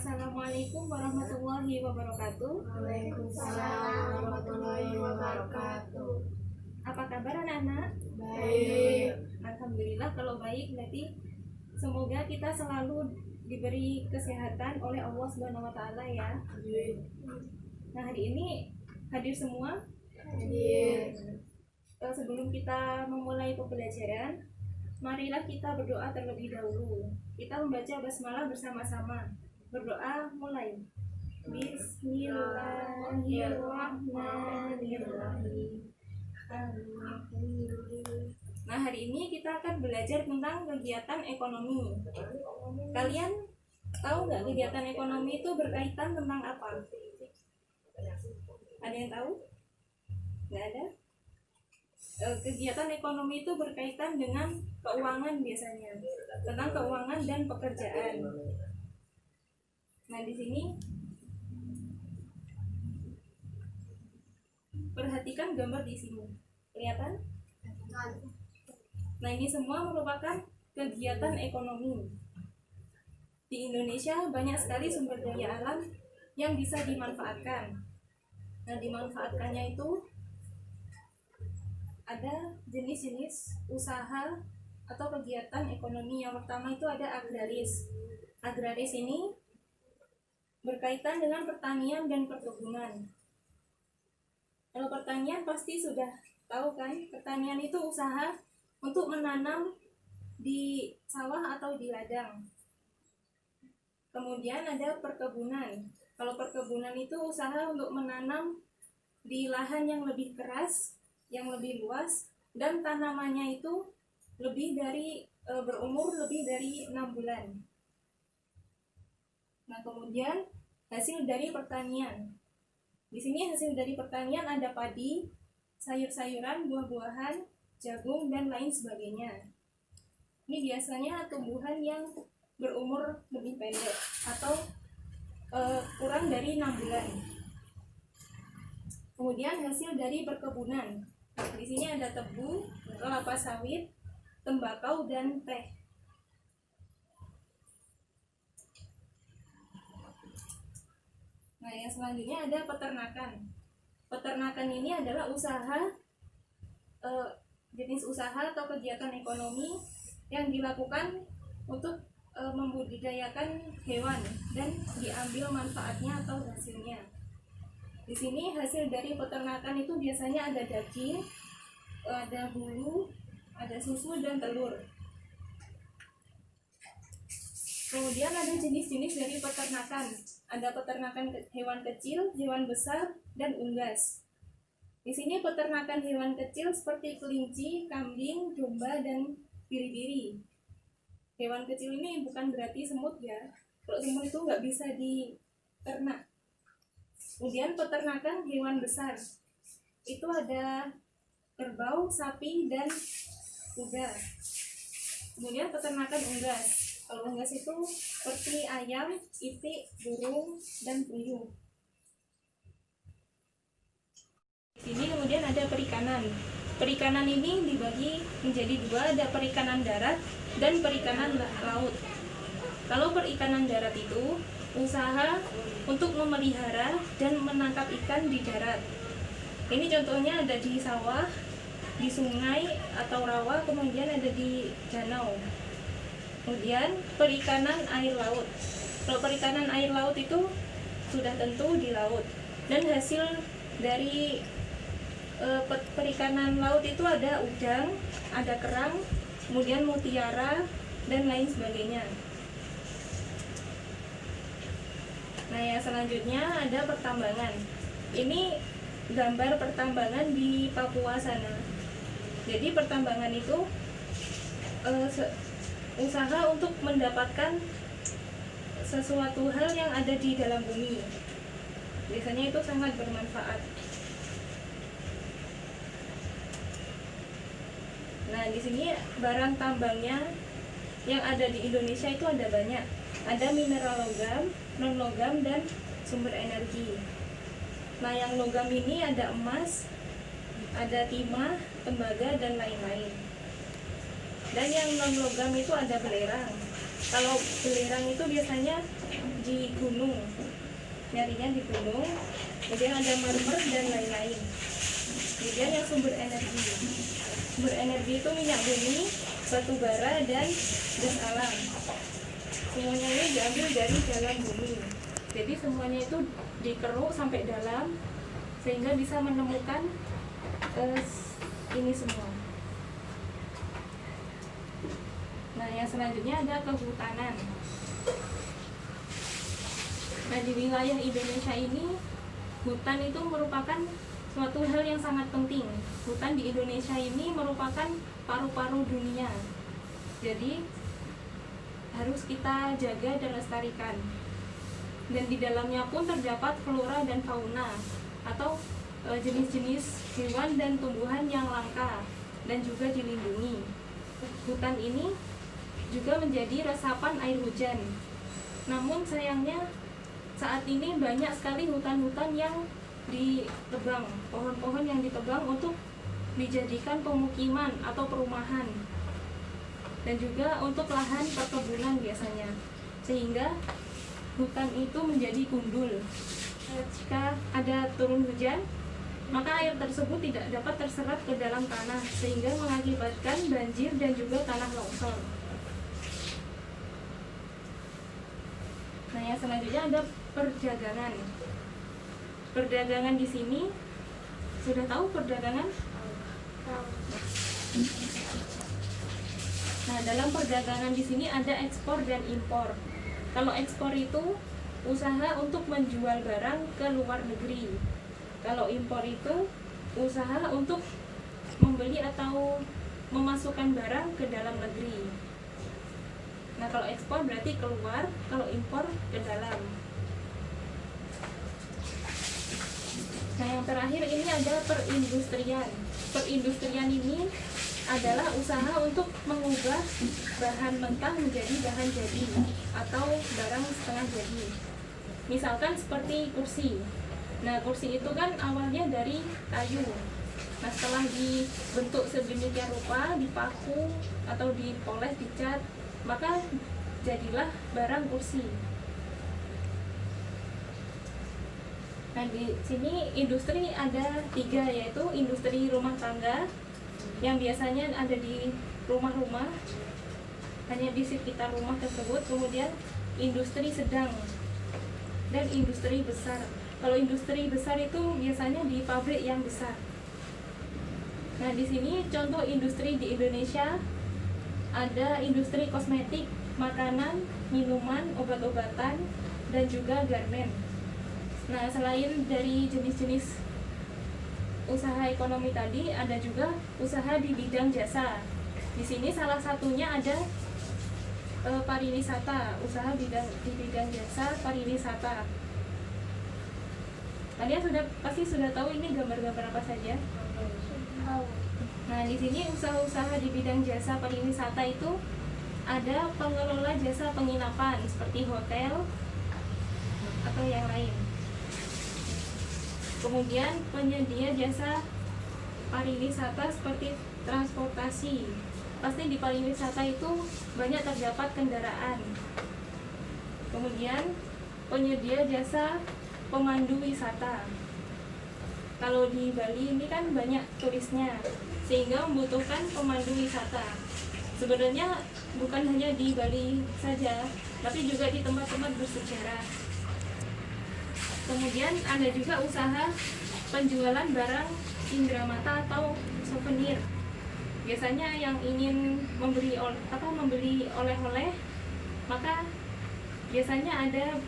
Assalamualaikum warahmatullahi wabarakatuh. Waalaikumsalam warahmatullahi wabarakatuh. Apa kabar anak-anak? Baik. Alhamdulillah kalau baik, berarti semoga kita selalu diberi kesehatan oleh Allah Subhanahu wa taala ya. Amin. Nah, hari ini hadir semua. Hadir. Sebelum kita memulai pembelajaran, marilah kita berdoa terlebih dahulu. Kita membaca basmalah bersama-sama. Berdoa mulai. Bismillahirrahmanirrahim. Nah, hari ini kita akan belajar tentang kegiatan ekonomi. Kalian tahu nggak kegiatan ekonomi itu berkaitan tentang apa? Ada yang tahu? Nggak ada? Kegiatan ekonomi itu berkaitan dengan keuangan biasanya, tentang keuangan dan pekerjaan. Nah, di sini perhatikan gambar di sini, kelihatan? Nah, ini semua merupakan kegiatan ekonomi. Di Indonesia banyak sekali sumber daya alam yang bisa dimanfaatkan. Nah, dimanfaatkannya itu ada jenis-jenis usaha atau kegiatan ekonomi. Yang pertama itu ada agraris. Agraris ini berkaitan dengan pertanian dan perkebunan. Kalau pertanian pasti sudah tahu kan, pertanian itu usaha untuk menanam di sawah atau di ladang. Kemudian ada perkebunan. Kalau perkebunan itu usaha untuk menanam di lahan yang lebih keras, yang lebih luas, dan tanamannya itu berumur lebih dari 6 bulan. Nah, kemudian hasil dari pertanian. Di sini hasil dari pertanian ada padi, sayur-sayuran, buah-buahan, jagung, dan lain sebagainya. Ini biasanya tumbuhan yang berumur lebih pendek atau kurang dari 6 bulan. Kemudian hasil dari perkebunan. Di sini ada tebu, kelapa sawit, tembakau, dan teh. Nah, yang selanjutnya ada peternakan. Peternakan ini adalah jenis usaha atau kegiatan ekonomi yang dilakukan untuk membudidayakan hewan dan diambil manfaatnya atau hasilnya. Di sini hasil dari peternakan itu biasanya ada daging, ada bulu, ada susu, dan telur. Kemudian ada jenis-jenis dari peternakan. Ada peternakan hewan kecil, hewan besar, dan unggas. Di sini peternakan hewan kecil seperti kelinci, kambing, domba, dan biri-biri. Hewan kecil ini bukan berarti semut ya. Kalau semut itu nggak bisa diternak. Kemudian peternakan hewan besar. Itu ada kerbau, sapi, dan kuda. Kemudian peternakan unggas. Kalau unggas itu seperti ayam, itik, burung, dan puyuh. Ini kemudian ada perikanan. Perikanan ini dibagi menjadi dua, ada perikanan darat dan perikanan laut. Kalau perikanan darat itu usaha untuk memelihara dan menangkap ikan di darat. Ini contohnya ada di sawah, di sungai atau rawa, kemudian ada di danau. Kemudian perikanan air laut. Kalau perikanan air laut itu sudah tentu di laut. Dan hasil dari perikanan laut itu ada udang, ada kerang, kemudian mutiara, dan lain sebagainya. Nah, yang selanjutnya ada pertambangan. Ini gambar pertambangan di Papua sana. Jadi pertambangan itu usaha untuk mendapatkan sesuatu hal yang ada di dalam bumi. Biasanya itu sangat bermanfaat. Nah, di sini barang tambangnya yang ada di Indonesia itu ada banyak. Ada mineral logam, non logam, dan sumber energi. Nah, yang logam ini ada emas, ada timah, tembaga, dan lain-lain. Dan yang non logam itu ada belerang, Kalau belerang itu biasanya di gunung, nyarinya di gunung, kemudian ada marmer dan lain-lain. Kemudian yang sumber energi itu minyak bumi, batu bara, dan gas alam. Semuanya ini diambil dari dalam bumi, jadi semuanya itu dikeruk sampai dalam sehingga bisa menemukan ini semua. Nah, yang selanjutnya ada kehutanan. Nah, di wilayah Indonesia ini hutan itu merupakan suatu hal yang sangat penting. Hutan di Indonesia ini merupakan paru-paru dunia. Jadi harus kita jaga dan lestarikan. Dan di dalamnya pun terdapat flora dan fauna atau jenis-jenis hewan dan tumbuhan yang langka dan juga dilindungi. Hutan ini juga menjadi resapan air hujan. Namun sayangnya saat ini banyak sekali hutan-hutan yang ditebang, pohon-pohon yang ditebang untuk dijadikan pemukiman atau perumahan, dan juga untuk lahan perkebunan biasanya, sehingga hutan itu menjadi gundul. Jika ada turun hujan, maka air tersebut tidak dapat terserap ke dalam tanah sehingga mengakibatkan banjir dan juga tanah longsor. Nah, yang selanjutnya ada perdagangan. Perdagangan di sini sudah tahu perdagangan? Nah, dalam perdagangan di sini ada ekspor dan impor. Kalau ekspor itu usaha untuk menjual barang ke luar negeri. Kalau impor itu usaha untuk membeli atau memasukkan barang ke dalam negeri. Nah, kalau ekspor berarti keluar, kalau impor ke dalam. Nah, yang terakhir ini adalah perindustrian. Perindustrian ini adalah usaha untuk mengubah bahan mentah menjadi bahan jadi atau barang setengah jadi. Misalkan seperti kursi. Nah, kursi itu kan awalnya dari kayu. Nah, setelah dibentuk sedemikian rupa, dipaku atau dipoles, dicat, maka jadilah barang kursi. Nah, di sini industri ada 3, yaitu industri rumah tangga yang biasanya ada di rumah-rumah, hanya di sekitar rumah tersebut. Kemudian industri sedang dan industri besar. Kalau industri besar itu biasanya di pabrik yang besar. Nah, di sini contoh industri di Indonesia ada industri kosmetik, makanan, minuman, obat-obatan, dan juga garmen. Nah, selain dari jenis-jenis usaha ekonomi tadi, ada juga usaha di bidang jasa. Di sini salah satunya ada pariwisata, usaha di bidang jasa pariwisata. Kalian pasti sudah tahu ini gambar-gambar apa saja? Nah, di sini usaha-usaha di bidang jasa pariwisata itu ada pengelola jasa penginapan seperti hotel atau yang lain. Kemudian penyedia jasa pariwisata seperti transportasi. Pasti di pariwisata itu banyak terdapat kendaraan. Kemudian penyedia jasa pemandu wisata. Kalau di Bali ini kan banyak turisnya, sehingga membutuhkan pemandu wisata. Sebenarnya bukan hanya di Bali saja, tapi juga di tempat-tempat bersejarah. Kemudian ada juga usaha penjualan barang indramata atau souvenir. Biasanya yang ingin membeli oleh-oleh, maka biasanya ada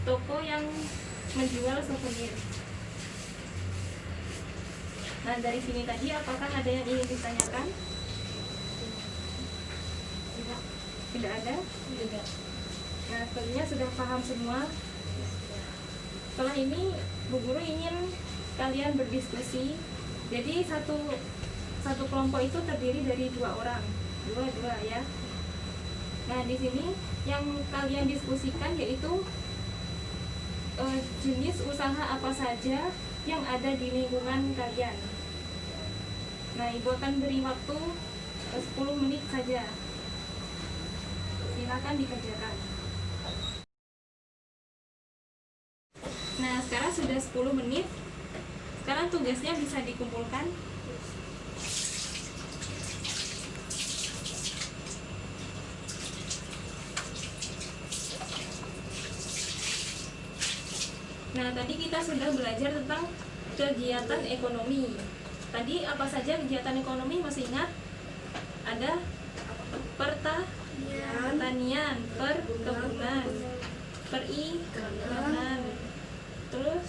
toko yang menjual souvenir. Nah, dari sini tadi apakah ada yang ingin ditanyakan? Tidak ada? Tidak. Nah, sepertinya sudah paham semua. Setelah ini Bu Guru ingin kalian berdiskusi. Jadi satu kelompok itu terdiri dari 2 orang, dua ya. Nah, di sini yang kalian diskusikan yaitu jenis usaha apa saja yang ada di lingkungan kalian. Nah, Ibu akan beri waktu 10 menit saja. Silakan. silakan dikerjakan. Nah, sekarang sudah 10 menit. Sekarang tugasnya bisa dikumpulkan. Nah, tadi kita sudah belajar tentang kegiatan ekonomi. Tadi apa saja kegiatan ekonomi, masih ingat? Ada pertanian, perkebunan, perikanan, terus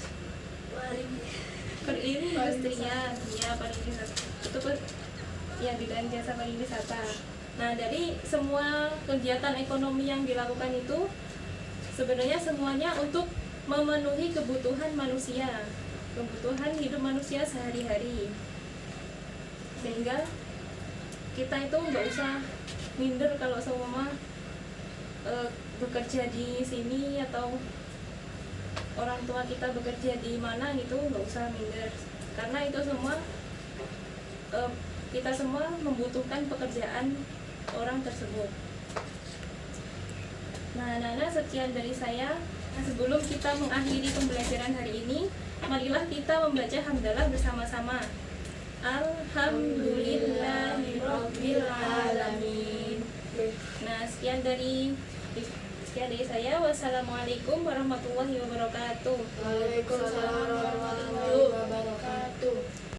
perindustrian, ya pariwisata. Itu ya bidang jasa pariwisata. Nah, dari semua kegiatan ekonomi yang dilakukan itu sebenarnya semuanya untuk memenuhi kebutuhan manusia, kebutuhan hidup manusia sehari-hari, sehingga kita itu nggak usah minder kalau seumpama bekerja di sini atau orang tua kita bekerja di mana gitu, nggak usah minder, karena itu semua kita semua membutuhkan pekerjaan orang tersebut. Nah, Nana, sekian dari saya. Nah, sebelum kita mengakhiri pembelajaran hari ini, marilah kita membaca hamdalah bersama-sama. Alhamdulillahirabbil alamin. Nah, sekian dari saya. Wassalamualaikum warahmatullahi wabarakatuh. Waalaikumsalam warahmatullahi wabarakatuh.